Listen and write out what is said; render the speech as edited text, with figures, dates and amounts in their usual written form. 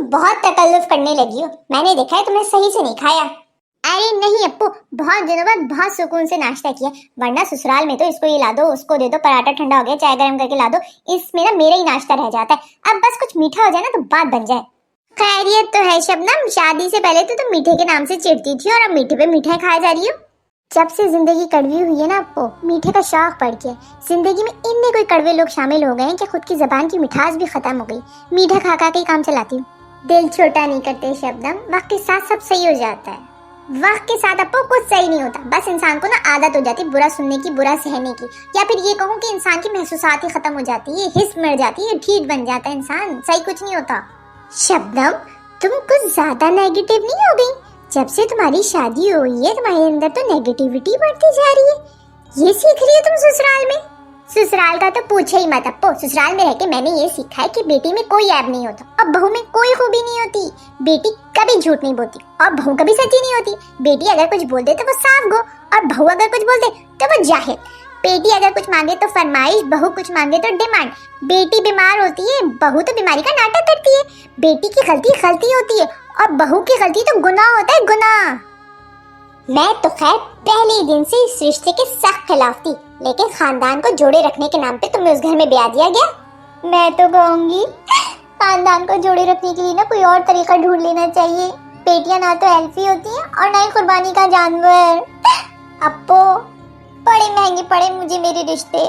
बहुत तकल्लुफ करने लगी हो। मैंने देखा है तुमने सही से नहीं खाया। अरे नहीं अप्पू, बहुत दिनों बाद बहुत सुकून से नाश्ता किया, वरना ससुराल में तो इसको ये ला दो उसको दे दो, पराठा ठंडा हो गया चाय गरम करके ला दो, इसमें ना मेरा ही नाश्ता रह जाता है। अब बस कुछ मीठा हो जाए ना तो बात बन जाए। खैरियत तो है शबनम, शादी से पहले तो तुम मीठे के नाम से चिढ़ती थी और अब मीठे पे मिठाई खाए जा रही हो। जब से जिंदगी कड़वी हुई है ना अप्पू, मीठे का शौक बढ़ गया। जिंदगी में इतने कोई कड़वे लोग शामिल हो गए हैं कि खुद की जबान की मिठास भी खत्म हो गई। मीठा खा खा के ही काम चलाती हूँ। दिल छोटा नहीं करते शबनम, वक्त के साथ सब सही हो जाता है। वक्त के साथ अप्पू कुछ सही नहीं होता, बस इंसान को ना आदत हो जाती बुरा सुनने की, बुरा सहने की, या फिर ये कहूँ कि इंसान की महसूसात ही खत्म हो जाती है, हिस्स मर जाती है, ढीठ बन जाता है इंसान, सही कुछ नहीं होता। शबनम तुम कुछ ज्यादा नेगेटिव नहीं हो गई? जब से तुम्हारी शादी हुई है तुम्हारे अंदर तो नेगेटिविटी बढ़ती जा रही है। ये सीख रही हो तुम ससुराल में? ससुराल का तो पूछे ही मत अप्पू, ससुराल में रह के मैंने ये सीखा है कि बेटी में कोई ऐब नहीं होता और बहू में कोई खूबी नहीं होती। बेटी कभी झूठ नहीं बोलती और बहू कभी सच्ची नहीं होती। बेटी अगर कुछ बोल दे तो वो साफ गो और बहू अगर कुछ बोल दे तो वो जाहिल। बेटी अगर कुछ मांगे तो फरमाइश, बहू कुछ मांगे तो डिमांड। बेटी बीमार होती है, बहू तो बीमारी का नाटक करती है। बेटी की गलती गलती होती है और बहू की गलती तो गुनाह होता है, गुनाह। मैं तो खैर पहले ही दिन से इस रिश्ते के सख्त खिलाफ थी, लेकिन खानदान को जोड़े रखने के नाम पे तुम्हें उस घर में ब्याह दिया गया। मैं तो कहूंगी खानदान को जोड़े रखने के लिए ना कोई और तरीका ढूंढ लेना चाहिए। बेटियां ना तो एल्फी होती हैं और ना ही कुर्बानी का जानवर। अप्पो बड़े महंगे पड़े मुझे मेरे रिश्ते।